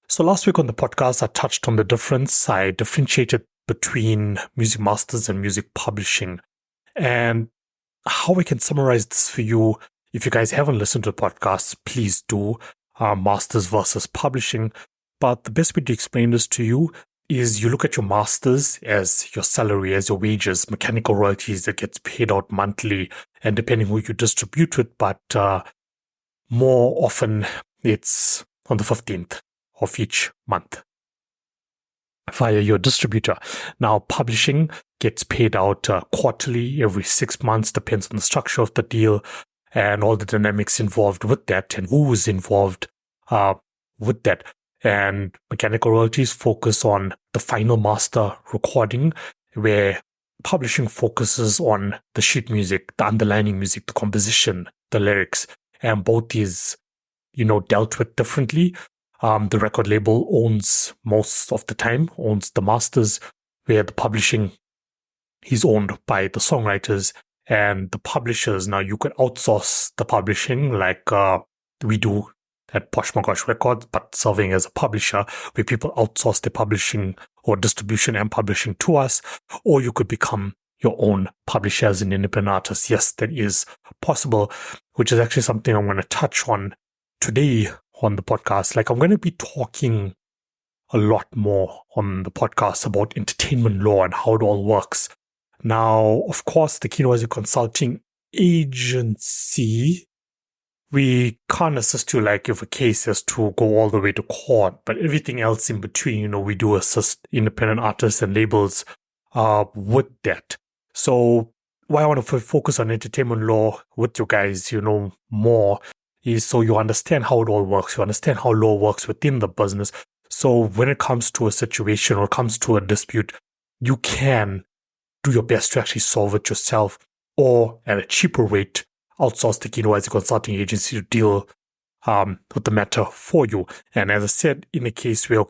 So last week on the podcast, I touched on the difference. I differentiated between music masters and music publishing, and how I can summarize this for you. If you guys haven't listened to the podcast, please do. Masters versus publishing. But the best way to explain this to you is you look at your masters as your salary, as your wages, mechanical royalties that gets paid out monthly, and depending who you distribute it, but more often it's on the 15th of each month via your distributor. Now, publishing gets paid out quarterly, every 6 months, depends on the structure of the deal and all the dynamics involved with that and who is involved with that. And mechanical royalties focus on the final master recording, where publishing focuses on the sheet music, the underlining music, the composition, the lyrics, and both is, dealt with differently. The record label owns most of the time, owns the masters, where the publishing is owned by the songwriters and the publishers. Now, you can outsource the publishing like we do at Posh Magosh Records, but serving as a publisher, where people outsource the publishing or distribution and publishing to us, or you could become your own publisher as an independent artist. Yes, that is possible, which is actually something I'm going to touch on today on the podcast. Like, I'm going to be talking a lot more on the podcast about entertainment law and how it all works. Now, of course, the Kino as a consulting agency, we can't assist you like if a case has to go all the way to court, but everything else in between, we do assist independent artists and labels with that. So why I want to focus on entertainment law with you guys, more is so you understand how it all works. You understand how law works within the business. So when it comes to a situation or comes to a dispute, you can do your best to actually solve it yourself, or at a cheaper rate, outsource the Kino as a consulting agency to deal with the matter for you. And as I said, in a case where,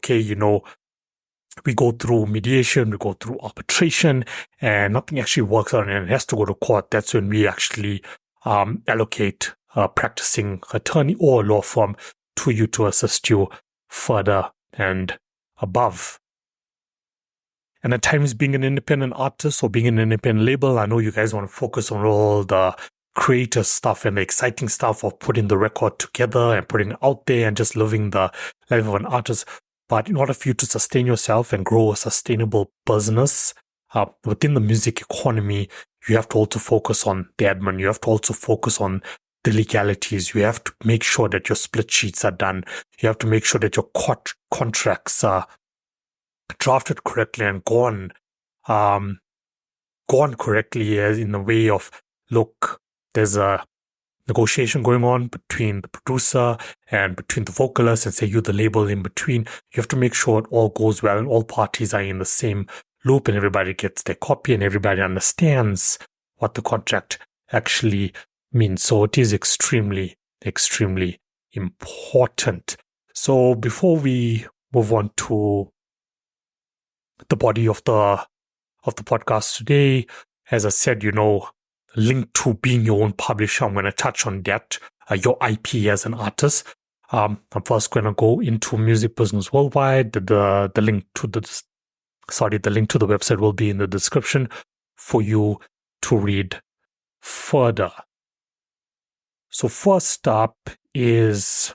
we go through mediation, we go through arbitration, and nothing actually works out and it has to go to court, that's when we actually allocate a practicing attorney or law firm to you to assist you further and above. And at times, being an independent artist or being an independent label, I know you guys want to focus on all the creative stuff and the exciting stuff of putting the record together and putting it out there and just living the life of an artist. But in order for you to sustain yourself and grow a sustainable business within the music economy, you have to also focus on the admin. You have to also focus on the legalities. You have to make sure that your split sheets are done. You have to make sure that your contracts are drafted correctly and gone correctly, as in the way of, look, there's a negotiation going on between the producer and between the vocalist, and say you the label in between. You have to make sure it all goes well and all parties are in the same loop and everybody gets their copy and everybody understands what the contract actually means. So it is extremely, extremely important. So before we move on to the body of the podcast today, as I said, link to being your own publisher. I'm going to touch on that, your IP as an artist. I'm first going to go into Music Business Worldwide. The link to the website will be in the description for you to read further. So first up is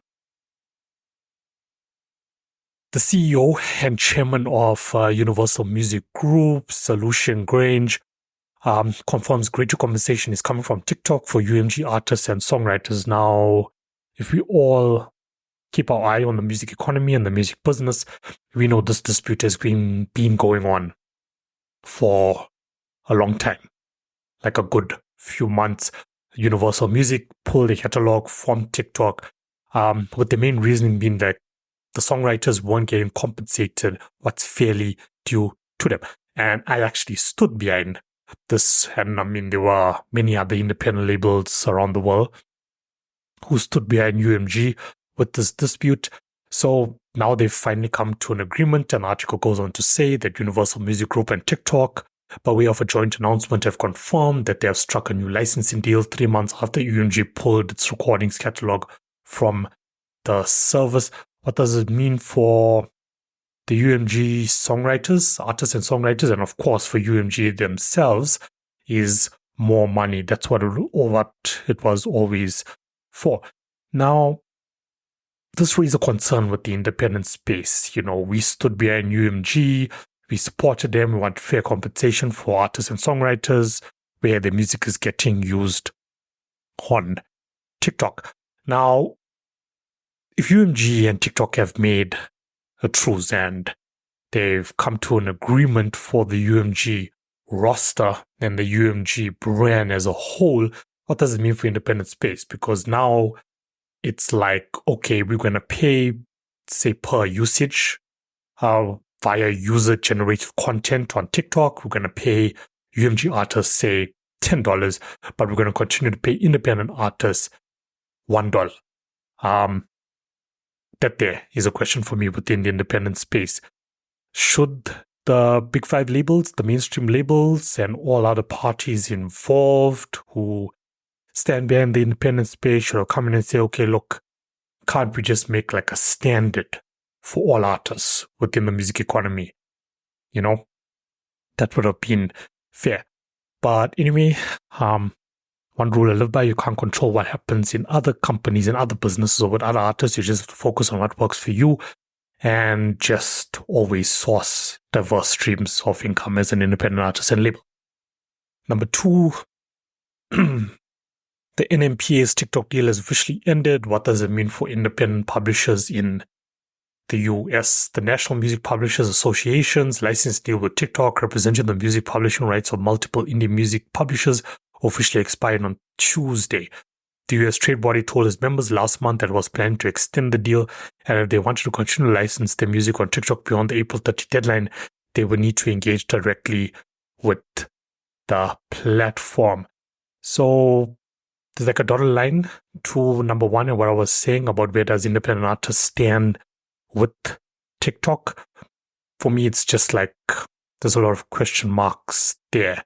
the CEO and chairman of Universal Music Group, Solution Grange, confirms greater compensation is coming from TikTok for UMG artists and songwriters. Now, if we all keep our eye on the music economy and the music business, we know this dispute has been going on for a long time, like a good few months. Universal Music pulled a catalog from TikTok, with the main reasoning being that the songwriters weren't getting compensated what's fairly due to them. And I actually stood behind this, and there were many other independent labels around the world who stood behind UMG with this dispute. So now they've finally come to an agreement. An article goes on to say that Universal Music Group and TikTok, by way of a joint announcement, have confirmed that they have struck a new licensing deal 3 months after UMG pulled its recordings catalog from the service. What does it mean for the UMG songwriters, artists and songwriters, and of course for UMG themselves, is more money. That's what it was always for. Now, this raises a concern with the independent space. We stood behind UMG, we supported them, we want fair compensation for artists and songwriters where the music is getting used on TikTok. Now, if UMG and TikTok have made a truce and they've come to an agreement for the UMG roster and the UMG brand as a whole, what does it mean for independent space? Because now it's like, okay, we're going to pay, say, per usage via user-generated content on TikTok. We're going to pay UMG artists, say, $10, but we're going to continue to pay independent artists $1. That there is a question for me within the independent space. Should the big five labels, the mainstream labels, and all other parties involved who stand behind the independent space should come in and say, okay, look, can't we just make like a standard for all artists within the music economy? That would have been fair. But anyway, one rule I live by, you can't control what happens in other companies and other businesses or with other artists. You just have to focus on what works for you and just always source diverse streams of income as an independent artist and label. Number 2, the NMPA's TikTok deal has officially ended. What does it mean for independent publishers in the US? The National Music Publishers Association's license deal with TikTok, representing the music publishing rights of multiple indie music publishers, officially expired on Tuesday. The US trade body told its members last month that it was planning to extend the deal, and if they wanted to continue to license their music on TikTok beyond the April 30 deadline, they would need to engage directly with the platform. So there's like a dotted line to number 1 and what I was saying about where does independent artists stand with TikTok. For me, it's just like there's a lot of question marks there.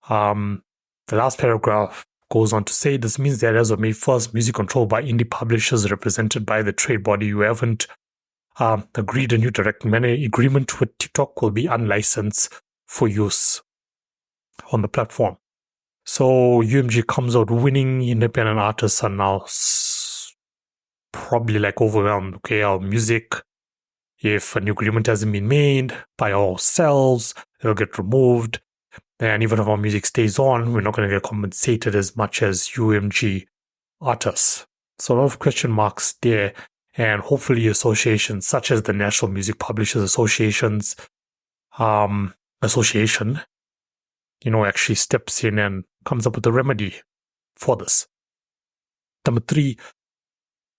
The last paragraph goes on to say, this means that as of May 1st, music controlled by indie publishers represented by the trade body who haven't agreed a new direct agreement with TikTok will be unlicensed for use on the platform. So UMG comes out winning. Independent artists are now probably like overwhelmed. Okay, our music, if a new agreement hasn't been made by ourselves, it'll get removed. And even if our music stays on, we're not going to get compensated as much as UMG artists. So a lot of question marks there. And hopefully associations such as the National Music Publishers Association's association, actually steps in and comes up with a remedy for this. Number 3,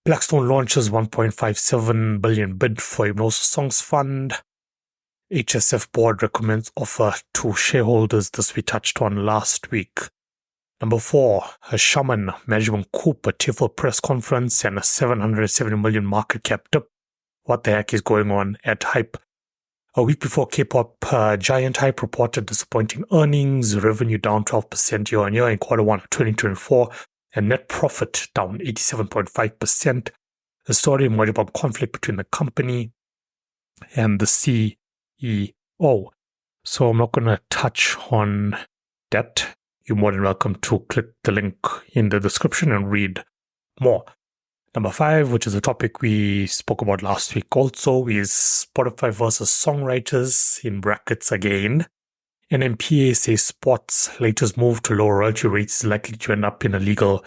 Blackstone launches $1.57 billion bid for Hypnosis Songs Fund. HSF board recommends offer to shareholders. This we touched on last week. Number 4, a Shaman management coup, a tearful press conference, and a $770 million market cap dip. What the heck is going on at Hype? A week before, K-pop giant Hype reported disappointing earnings, revenue down 12% year-on-year in Q1 of 2024, and net profit down 87.5%. The story emerged about conflict between the company and the CEO. So I'm not going to touch on that. You're more than welcome to click the link in the description and read more. Number 5, which is a topic we spoke about last week also, is Spotify versus songwriters, in brackets again. NMPA says Spot's latest move to lower royalty rates is likely to end up in a legal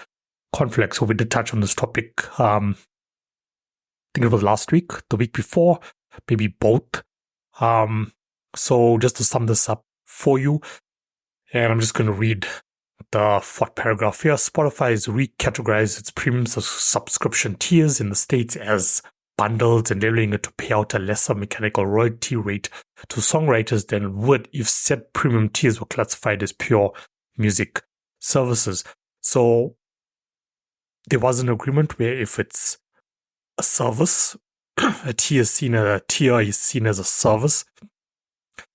conflict. So we did touch on this topic, I think it was last week, the week before, maybe both. So just to sum this up for you, and I'm just going to read the 4th paragraph here. Spotify has recategorized its premium subscription tiers in the States as bundles, enabling it to pay out a lesser mechanical royalty rate to songwriters than it would if said premium tiers were classified as pure music services. So there was an agreement where if it's a service, a tier is seen as a service,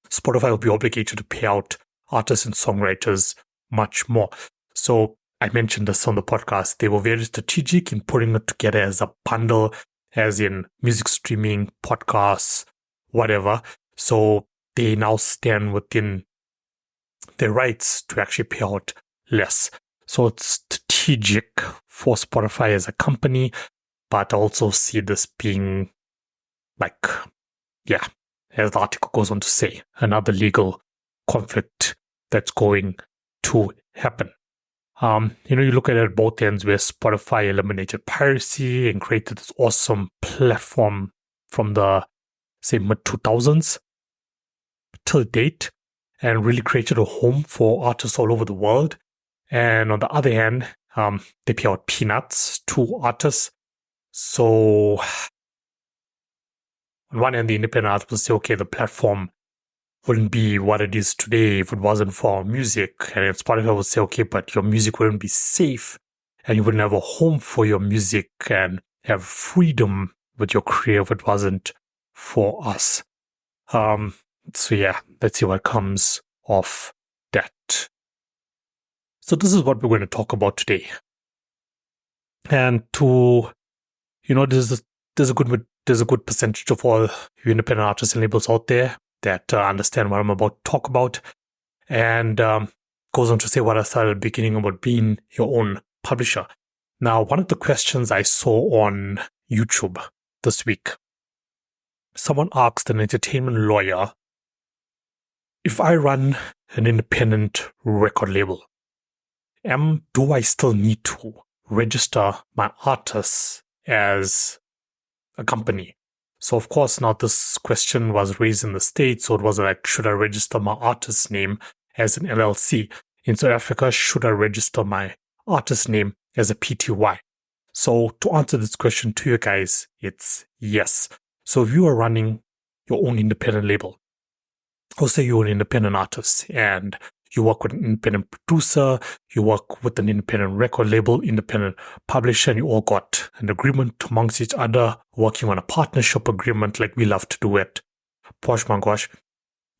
Spotify will be obligated to pay out artists and songwriters much more. So I mentioned this on the podcast. They were very strategic in putting it together as a bundle as in music streaming, podcasts, whatever. So they now stand within their rights to actually pay out less. So it's strategic for Spotify as a company, but I also see this being like, yeah, as the article goes on to say, another legal conflict that's going to happen. You look at it at both ends where Spotify eliminated piracy and created this awesome platform from the, say, mid-2000s till date and really created a home for artists all over the world. And on the other hand, they pay out peanuts to artists. So on one hand, the independent artists will say, okay, the platform wouldn't be what it is today if it wasn't for music. And Spotify would say, okay, but your music wouldn't be safe and you wouldn't have a home for your music and have freedom with your career if it wasn't for us. So yeah, let's see what comes of that. So this is what we're going to talk about today. And to, there's a good percentage of all independent artists and labels out there that understand what I'm about to talk about, and goes on to say what I started at the beginning about being your own publisher. Now, one of the questions I saw on YouTube this week, someone asked an entertainment lawyer, if I run an independent record label, do I still need to register my artists as a company? So of course now this question was raised in the States, so it was like, should I register my artist's name as an LLC? In South Africa, should I register my artist's name as a PTY? So to answer this question to you guys, it's yes. So if you are running your own independent label, or say you're an independent artist and you work with an independent producer, you work with an independent record label, independent publisher, and you all got an agreement amongst each other, working on a partnership agreement like we love to do at Posh Mangosh,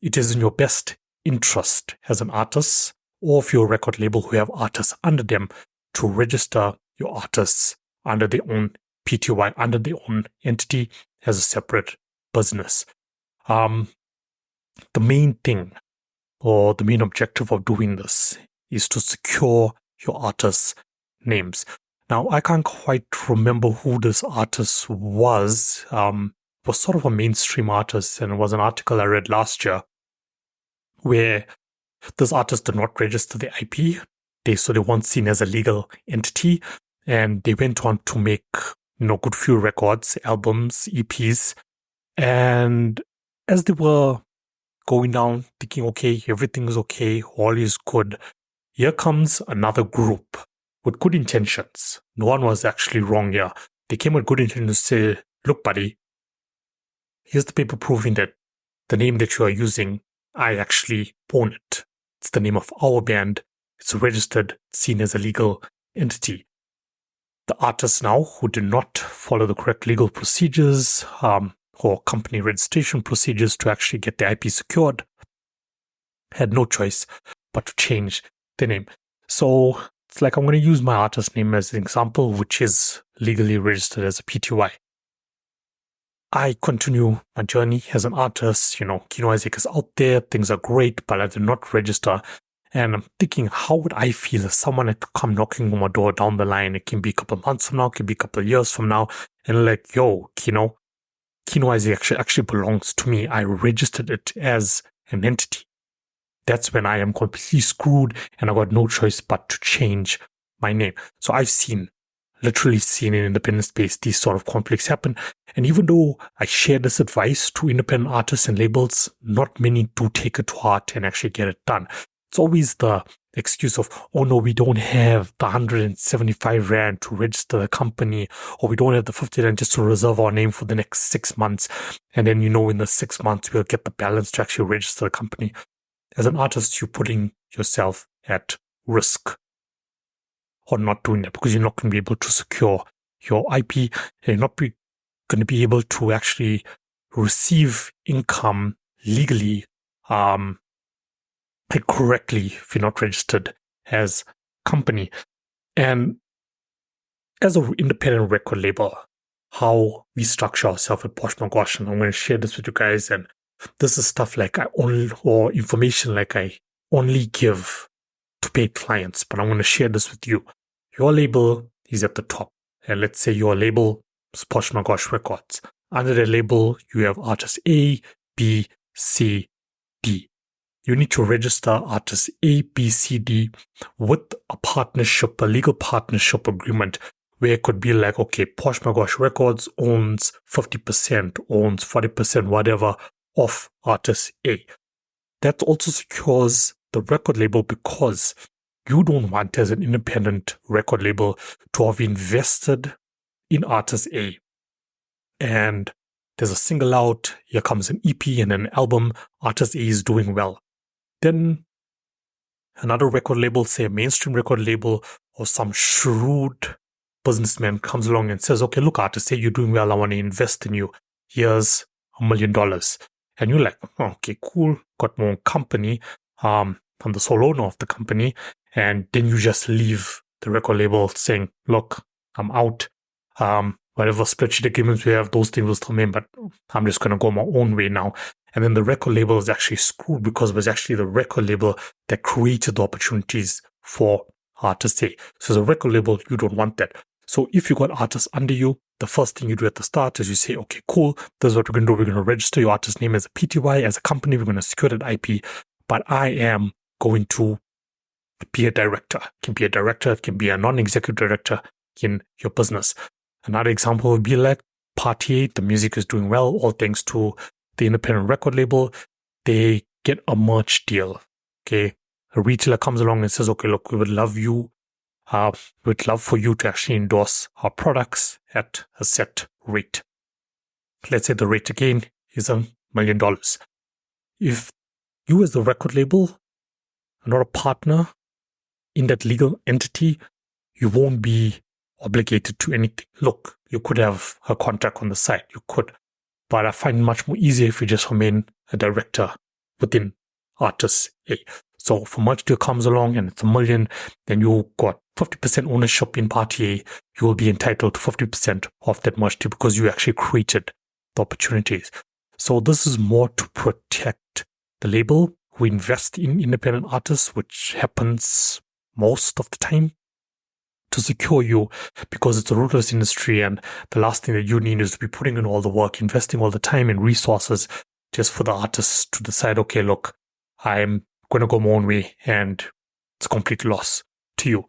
it is in your best interest as an artist, or if you're a record label who have artists under them, to register your artists under their own PTY, under their own entity as a separate business. The main thing or the main objective of doing this is to secure your artists' names. Now, I can't quite remember who this artist was. Was sort of a mainstream artist, and it was an article I read last year where this artist did not register the IP. They weren't seen as a legal entity, and they went on to make good few records, albums, EPs, and as they were going down, thinking, okay, everything is okay, all is good, here comes another group with good intentions. No one was actually wrong here. They came with good intentions to say, look, buddy, here's the paper proving that the name that you are using, I actually own it. It's the name of our band. It's registered, seen as a legal entity. The artists now who did not follow the correct legal procedures, or company registration procedures to actually get the IP secured, had no choice but to change the name. So it's like I'm going to use my artist name as an example, which is legally registered as a PTY. I continue my journey as an artist. Kino Isaac is out there, things are great, but I did not register. And I'm thinking, how would I feel if someone had to come knocking on my door down the line? It can be a couple of months from now, it can be a couple of years from now, and like, yo, Kino Isaac actually belongs to me. I registered it as an entity. That's when I am completely screwed and I got no choice but to change my name. So I've literally seen in independent space these sort of conflicts happen. And even though I share this advice to independent artists and labels, not many do take it to heart and actually get it done. It's always the excuse of, oh no, we don't have the 175 Rand to register the company, or we don't have the 50 Rand just to reserve our name for the next 6 months. And then, in the 6 months, we'll get the balance to actually register the company. As an artist, you're putting yourself at risk or not doing that, because you're not going to be able to secure your IP, and you're not going to be able to actually receive income legally, correctly if you're not registered as a company. And as an independent record label, how we structure ourselves at Posh My Gosh, and I'm going to share this with you guys. And this is stuff like or information like I only give to paid clients, but I'm going to share this with you. Your label is at the top, and let's say your label is Posh My Gosh Records. Under the label, you have artists A, B, C, D. You need to register artists A, B, C, D with a partnership, a legal partnership agreement, where it could be like, okay, Posh My Gosh Records owns 50%, owns 40%, whatever, of artist A. That also secures the record label, because you don't want, as an independent record label, to have invested in artist A. And there's a single out, here comes an EP and an album, artist A is doing well. Then another record label, say a mainstream record label, or some shrewd businessman comes along and says, okay, look, artist A, you're doing well, I want to invest in you. Here's $1 million. And you're like, oh, okay, cool, got my own company. I'm the sole owner of the company. And then you just leave the record label saying, look, I'm out. Whatever spreadsheet agreements we have, those things will still remain, but I'm just going to go my own way now. And then the record label is actually screwed, because it was actually the record label that created the opportunities for artists A. So as a record label, you don't want that. So if you got artists under you, the first thing you do at the start is you say, okay, cool, this is what we're going to do. We're going to register your artist name as a PTY, as a company. We're going to secure that IP, but I am going to be a director. It can be a director, it can be a non-executive director in your business. Another example would be like Party 8, the music is doing well, all thanks to the independent record label. They get a merch deal. Okay. A retailer comes along and says, okay, look, we would love for you to actually endorse our products at a set rate. Let's say the rate again is $1 million. If you as the record label are not a partner in that legal entity, you won't be obligated to anything. Look, you could have a contract on the side, you could, but I find it much more easier if you just remain a director within artist A. So if a merch deal comes along and it's $1 million, then you got 50% ownership in Party A, you will be entitled to 50% of that merch deal, because you actually created the opportunities. So this is more to protect the label who invest in independent artists, which happens most of the time, to secure you, because it's a ruthless industry, and the last thing that you need is to be putting in all the work, investing all the time and resources just for the artists to decide, okay, look, I'm going to go my own way, and it's a complete loss to you.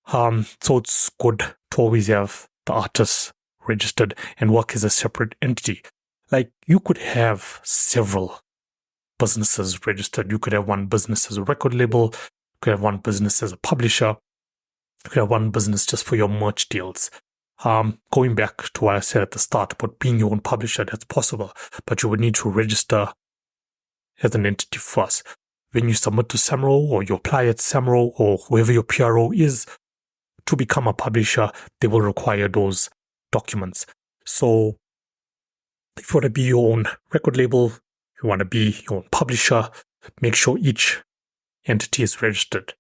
So it's good to always have the artists registered and work as a separate entity. Like, you could have several businesses registered. You could have one business as a record label, you could have one business as a publisher, you could have one business just for your merch deals. Going back to what I said at the start about being your own publisher, that's possible, but you would need to register as an entity first. When you submit to SAMRO, or you apply at SAMRO, or whoever your PRO is, to become a publisher, they will require those documents. So if you want to be your own record label, you want to be your own publisher, make sure each entity is registered.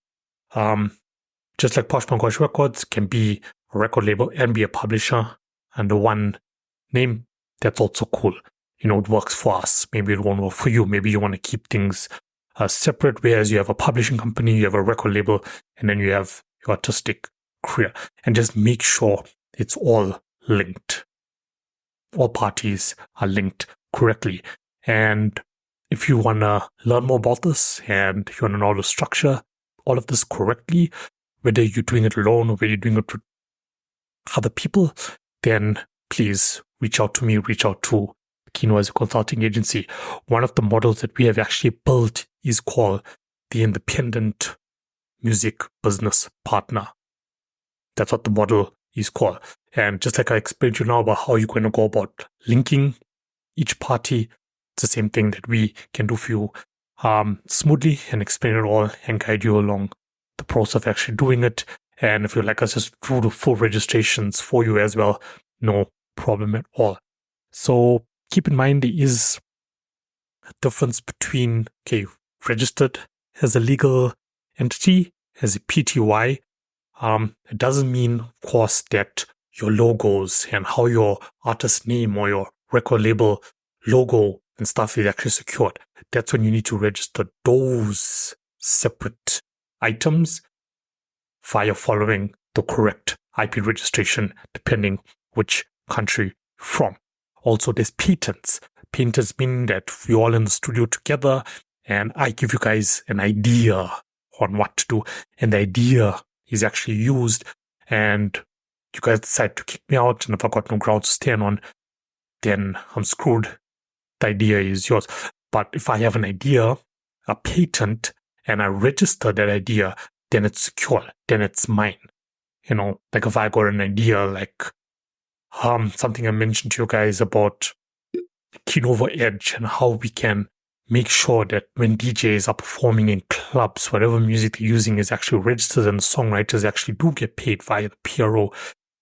Just like Posh My Gosh Records can be a record label and be a publisher under one name, that's also cool. You know, it works for us. Maybe it won't work for you. Maybe you want to keep things separate, whereas you have a publishing company, you have a record label, and then you have your artistic career. And just make sure it's all linked. All parties are linked correctly. And if you want to learn more about this and you want to know how to structure all of this correctly, whether you're doing it alone or whether you're doing it with other people, then please reach out to me, reach out to Kino as a consulting agency. One of the models that we have actually built is called the Independent Music Business Partner. That's what the model is called. And just like I explained to you now about how you're going to go about linking each party, it's the same thing that we can do for you smoothly and explain it all and guide you along the process of actually doing it. And if you'd like us just do the full registrations for you as well, no problem at all. So keep in mind there is a difference between, okay, registered as a legal entity, as a PTY. It doesn't mean, of course, that your logos and how your artist name or your record label logo and stuff is actually secured. That's when you need to register those separate items via following the correct IP registration, depending which country you're from. Also, there's patents. Patents mean that we're all in the studio together and I give you guys an idea on what to do, and the idea is actually used, and you guys decide to kick me out, and if I got no ground to stand on, then I'm screwed. The idea is yours. But if I have an idea, a patent, and I register that idea, then it's secure, then it's mine. Like if I got an idea, like something I mentioned to you guys about Kinova Edge and how we can make sure that when DJs are performing in clubs, whatever music they're using is actually registered and the songwriters actually do get paid via the PRO.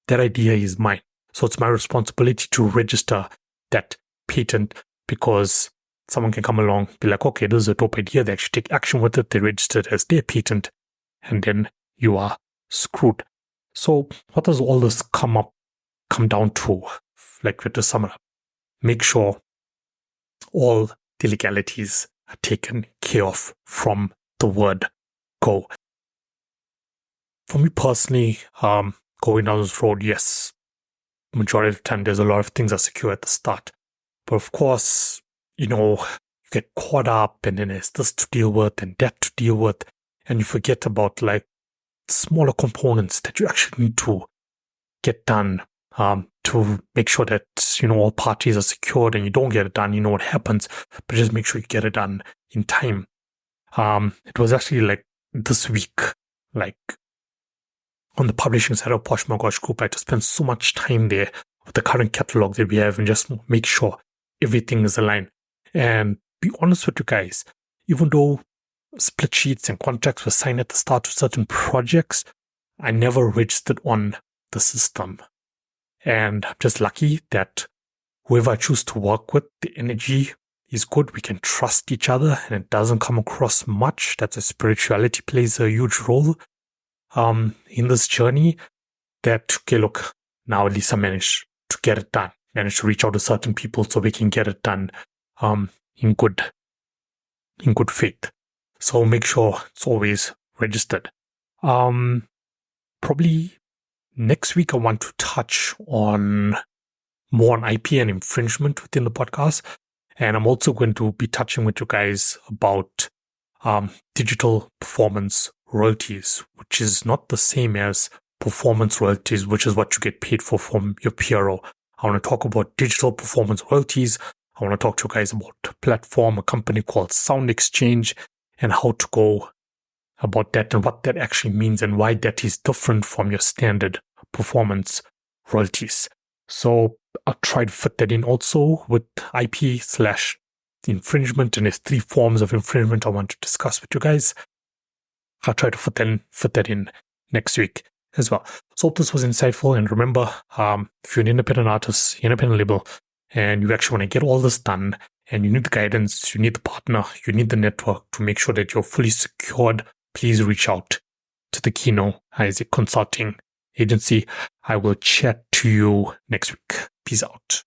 That idea is mine. So it's my responsibility to register that patent, because someone can come along, be like, okay, this is a dope idea. They actually take action with it. They register it as their patent, and then you are screwed. So what does all this come down to? Like, to sum it up, make sure all the legalities are taken care of from the word go. For me personally, going down this road, yes, majority of the time there's a lot of things are secure at the start. But of course, you get caught up and then there's this to deal with and that to deal with, and you forget about like smaller components that you actually need to get done to make sure that all parties are secured, and you don't get it done, what happens, but just make sure you get it done in time. It was actually like this week, like on the publishing side of Posh My Gosh Group, I had to spend so much time there with the current catalog that we have and just make sure everything is aligned. And be honest with you guys, even though split sheets and contracts were signed at the start of certain projects, I never registered on the system. And I'm just lucky that whoever I choose to work with, the energy is good. We can trust each other and it doesn't come across much. That's why spirituality plays a huge role in this journey. That, okay, look, now at least I managed to get it done. Managed to reach out to certain people so we can get it done in good faith. So make sure it's always registered. Probably next week I want to touch on more on IP and infringement within the podcast. And I'm also going to be touching with you guys about digital performance royalties, which is not the same as performance royalties, which is what you get paid for from your PRO. I want to talk about digital performance royalties. I want to talk to you guys about a platform, a company called Sound Exchange, and how to go about that and what that actually means and why that is different from your standard performance royalties. So I'll try to fit that in also with IP/infringement, and there's 3 forms of infringement I want to discuss with you guys. I'll try to fit that in next week as well. So hope this was insightful, and remember, if you're an independent artist, independent label, and you actually want to get all this done, and you need the guidance, you need the partner, you need the network to make sure that you're fully secured, please reach out to the Kino Isaac Consulting Agency. I will chat to you next week. Peace out.